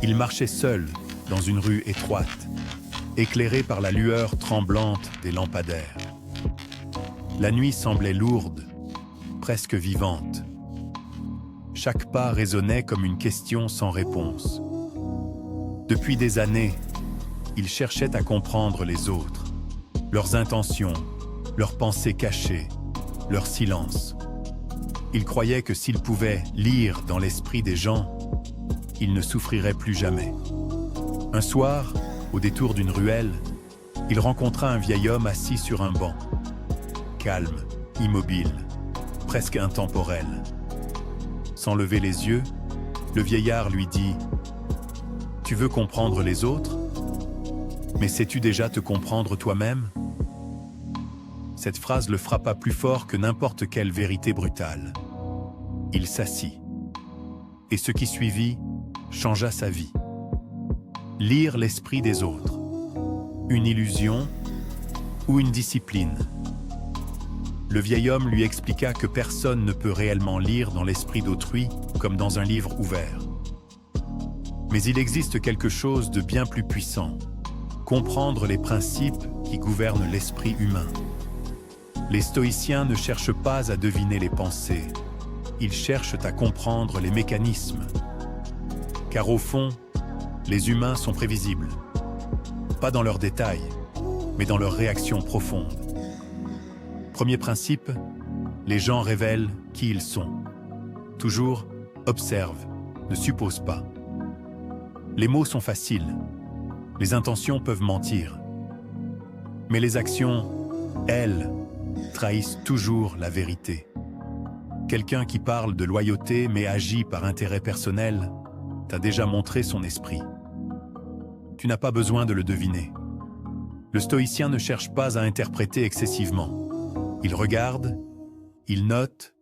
Il marchait seul dans une rue étroite, éclairé par la lueur tremblante des lampadaires. La nuit semblait lourde, presque vivante. Chaque pas résonnait comme une question sans réponse. Depuis des années, il cherchait à comprendre les autres, leurs intentions, leurs pensées cachées, leur silence. Il croyait que s'il pouvait lire dans l'esprit des gens, il ne souffrirait plus jamais. Un soir, au détour d'une ruelle, il rencontra un vieil homme assis sur un banc. Calme, immobile, presque intemporel. Sans lever les yeux, le vieillard lui dit « Tu veux comprendre les autres? Mais sais-tu déjà te comprendre toi-même » Cette phrase le frappa plus fort que n'importe quelle vérité brutale. Il s'assit. Et ce qui suivit changea sa vie. Lire l'esprit des autres. Une illusion ou une discipline? Le vieil homme lui expliqua que personne ne peut réellement lire dans l'esprit d'autrui comme dans un livre ouvert. Mais il existe quelque chose de bien plus puissant. Comprendre les principes qui gouvernent l'esprit humain. Les stoïciens ne cherchent pas à deviner les pensées, ils cherchent à comprendre les mécanismes. Car au fond, les humains sont prévisibles. Pas dans leurs détails, mais dans leurs réactions profondes. Premier principe, les gens révèlent qui ils sont. Toujours, observe, ne suppose pas. Les mots sont faciles, les intentions peuvent mentir. Mais les actions, elles, trahissent toujours la vérité. Quelqu'un qui parle de loyauté mais agit par intérêt personnel t'a déjà montré son esprit. Tu n'as pas besoin de le deviner. Le stoïcien ne cherche pas à interpréter excessivement. Il regarde, il note,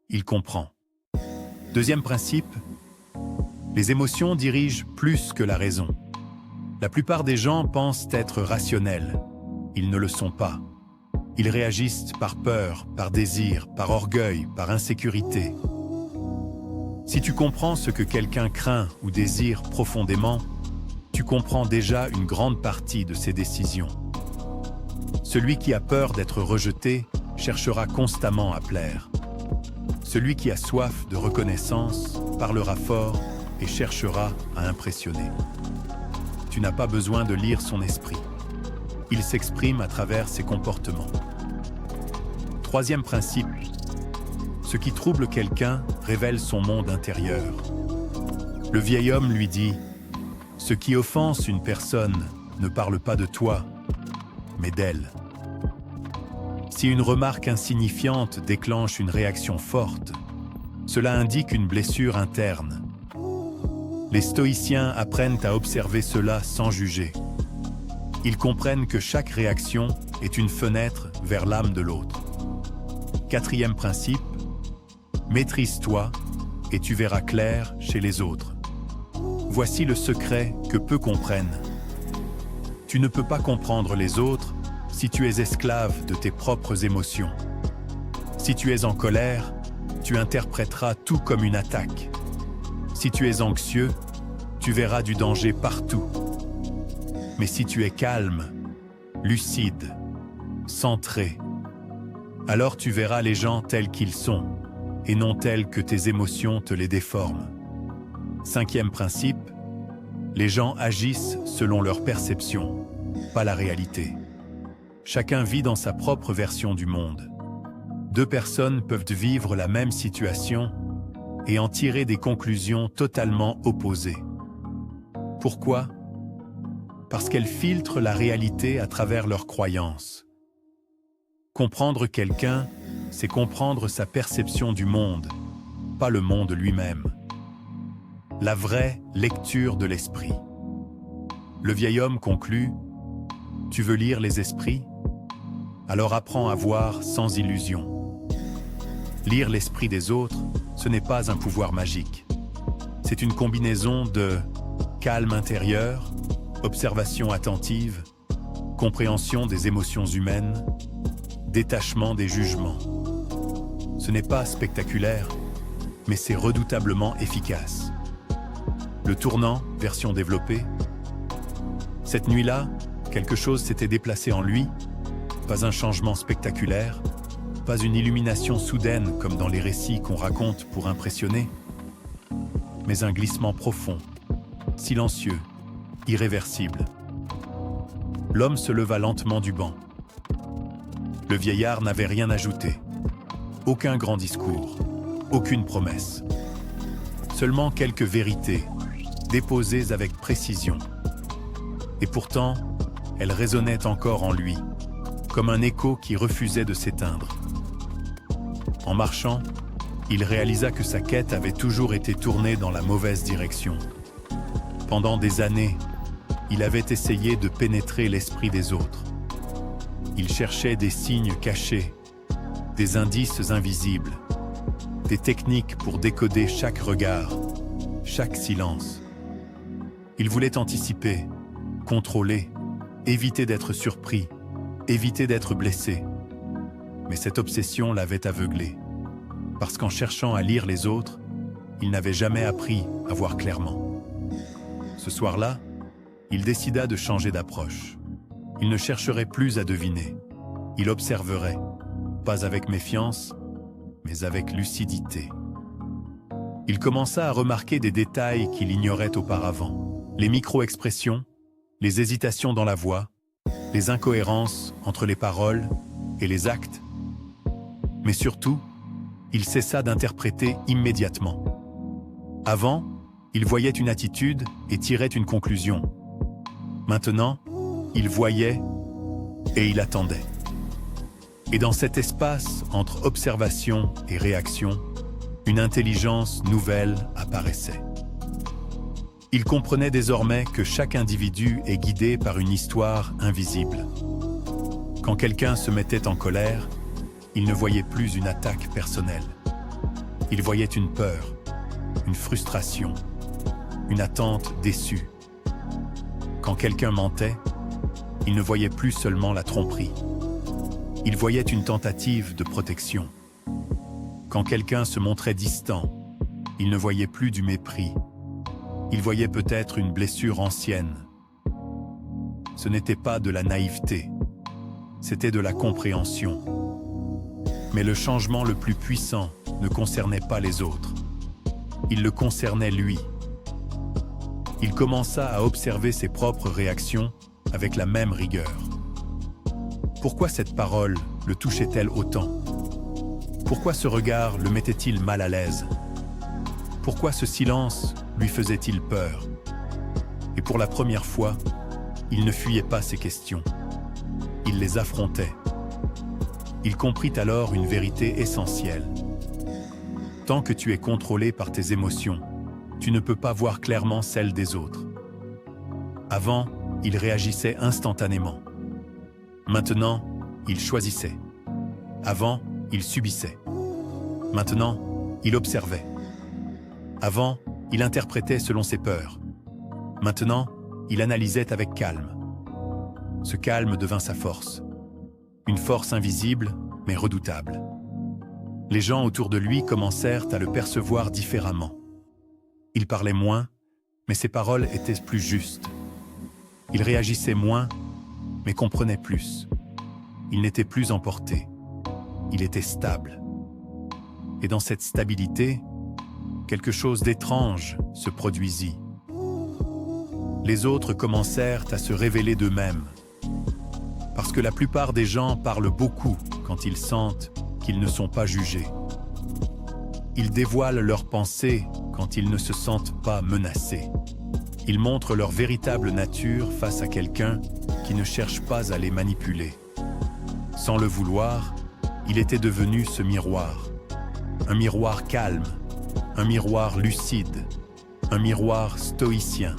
il comprend. Deuxième principe, les émotions dirigent plus que la raison. La plupart des gens pensent être rationnels. Ils ne le sont pas. Ils réagissent par peur, par désir, par orgueil, par insécurité. Si tu comprends ce que quelqu'un craint ou désire profondément, tu comprends déjà une grande partie de ses décisions. Celui qui a peur d'être rejeté cherchera constamment à plaire. Celui qui a soif de reconnaissance parlera fort et cherchera à impressionner. Tu n'as pas besoin de lire son esprit. Il s'exprime à travers ses comportements. Troisième principe, ce qui trouble quelqu'un révèle son monde intérieur. Le vieil homme lui dit « Ce qui offense une personne ne parle pas de toi, mais d'elle. » Si une remarque insignifiante déclenche une réaction forte, cela indique une blessure interne. Les stoïciens apprennent à observer cela sans juger. Ils comprennent que chaque réaction est une fenêtre vers l'âme de l'autre. Quatrième principe, maîtrise-toi et tu verras clair chez les autres. Voici le secret que peu comprennent. Tu ne peux pas comprendre les autres si tu es esclave de tes propres émotions. Si tu es en colère, tu interpréteras tout comme une attaque. Si tu es anxieux, tu verras du danger partout. Mais si tu es calme, lucide, centré, alors tu verras les gens tels qu'ils sont, et non tels que tes émotions te les déforment. Cinquième principe, les gens agissent selon leur perception, pas la réalité. Chacun vit dans sa propre version du monde. Deux personnes peuvent vivre la même situation et en tirer des conclusions totalement opposées. Pourquoi ? Parce qu'elles filtrent la réalité à travers leurs croyances. Comprendre quelqu'un, c'est comprendre sa perception du monde, pas le monde lui-même. La vraie lecture de l'esprit. Le vieil homme conclut « Tu veux lire les esprits ? Alors apprends à voir sans illusion. » Lire l'esprit des autres, ce n'est pas un pouvoir magique. C'est une combinaison de calme intérieur, observation attentive, compréhension des émotions humaines, détachement des jugements. Ce n'est pas spectaculaire, mais c'est redoutablement efficace. Le tournant, version développée. Cette nuit-là, quelque chose s'était déplacé en lui, pas un changement spectaculaire, pas une illumination soudaine comme dans les récits qu'on raconte pour impressionner, mais un glissement profond, silencieux, irréversible. L'homme se leva lentement du banc. Le vieillard n'avait rien ajouté. Aucun grand discours, aucune promesse. Seulement quelques vérités, déposées avec précision. Et pourtant, elles résonnaient encore en lui, comme un écho qui refusait de s'éteindre. En marchant, il réalisa que sa quête avait toujours été tournée dans la mauvaise direction. Pendant des années, il avait essayé de pénétrer l'esprit des autres. Il cherchait des signes cachés, des indices invisibles, des techniques pour décoder chaque regard, chaque silence. Il voulait anticiper, contrôler, éviter d'être surpris, éviter d'être blessé. Mais cette obsession l'avait aveuglé, parce qu'en cherchant à lire les autres, il n'avait jamais appris à voir clairement. Ce soir-là, il décida de changer d'approche. Il ne chercherait plus à deviner. Il observerait, pas avec méfiance, mais avec lucidité. Il commença à remarquer des détails qu'il ignorait auparavant. Les micro-expressions, les hésitations dans la voix, les incohérences entre les paroles et les actes. Mais surtout, il cessa d'interpréter immédiatement. Avant, il voyait une attitude et tirait une conclusion. Maintenant, il voyait et il attendait. Et dans cet espace entre observation et réaction, une intelligence nouvelle apparaissait. Il comprenait désormais que chaque individu est guidé par une histoire invisible. Quand quelqu'un se mettait en colère, il ne voyait plus une attaque personnelle. Il voyait une peur, une frustration, une attente déçue. Quand quelqu'un mentait, il ne voyait plus seulement la tromperie. Il voyait une tentative de protection. Quand quelqu'un se montrait distant, il ne voyait plus du mépris. Il voyait peut-être une blessure ancienne. Ce n'était pas de la naïveté, c'était de la compréhension. Mais le changement le plus puissant ne concernait pas les autres. Il le concernait lui. Il commença à observer ses propres réactions avec la même rigueur. Pourquoi cette parole le touchait-elle autant? Pourquoi ce regard le mettait-il mal à l'aise? Pourquoi ce silence lui faisait-il peur? Et pour la première fois, il ne fuyait pas ces questions. Il les affrontait. Il comprit alors une vérité essentielle. Tant que tu es contrôlé par tes émotions, tu ne peux pas voir clairement celles des autres. Avant, il réagissait instantanément. Maintenant, il choisissait. Avant, il subissait. Maintenant, il observait. Avant, il interprétait selon ses peurs. Maintenant, il analysait avec calme. Ce calme devint sa force. Une force invisible, mais redoutable. Les gens autour de lui commencèrent à le percevoir différemment. Il parlait moins, mais ses paroles étaient plus justes. Il réagissait moins, mais comprenait plus. Il n'était plus emporté. Il était stable. Et dans cette stabilité, quelque chose d'étrange se produisit. Les autres commencèrent à se révéler d'eux-mêmes. Parce que la plupart des gens parlent beaucoup quand ils sentent qu'ils ne sont pas jugés. Ils dévoilent leurs pensées quand ils ne se sentent pas menacés. Ils montrent leur véritable nature face à quelqu'un qui ne cherche pas à les manipuler. Sans le vouloir, il était devenu ce miroir. Un miroir calme, un miroir lucide, un miroir stoïcien.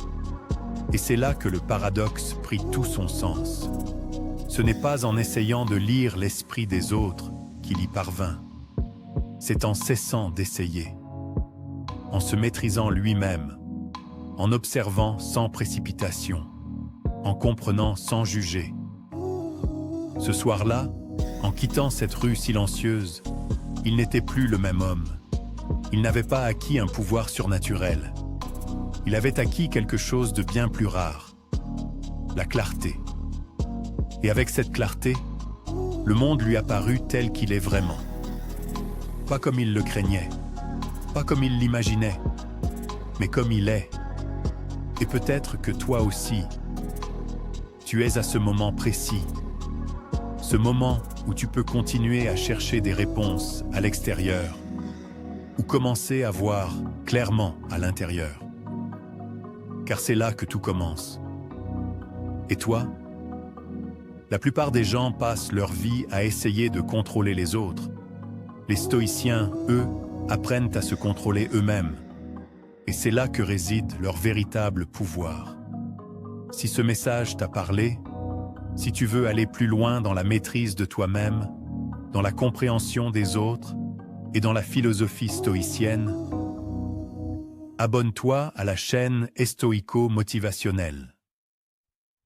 Et c'est là que le paradoxe prit tout son sens. Ce n'est pas en essayant de lire l'esprit des autres qu'il y parvint. C'est en cessant d'essayer, en se maîtrisant lui-même, en observant sans précipitation, en comprenant sans juger. Ce soir-là, en quittant cette rue silencieuse, il n'était plus le même homme. Il n'avait pas acquis un pouvoir surnaturel. Il avait acquis quelque chose de bien plus rare, la clarté. Et avec cette clarté, le monde lui apparut tel qu'il est vraiment. Pas comme il le craignait, pas comme il l'imaginait, mais comme il est. Et peut-être que toi aussi, tu es à ce moment précis, ce moment où tu peux continuer à chercher des réponses à l'extérieur, ou commencer à voir clairement à l'intérieur. Car c'est là que tout commence. Et toi? La plupart des gens passent leur vie à essayer de contrôler les autres. Les stoïciens, eux, apprennent à se contrôler eux-mêmes. Et c'est là que réside leur véritable pouvoir. Si ce message t'a parlé, si tu veux aller plus loin dans la maîtrise de toi-même, dans la compréhension des autres et dans la philosophie stoïcienne, abonne-toi à la chaîne Estoico Motivationnelle.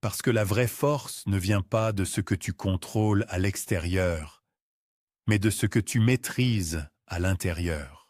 Parce que la vraie force ne vient pas de ce que tu contrôles à l'extérieur, mais de ce que tu maîtrises à l'intérieur.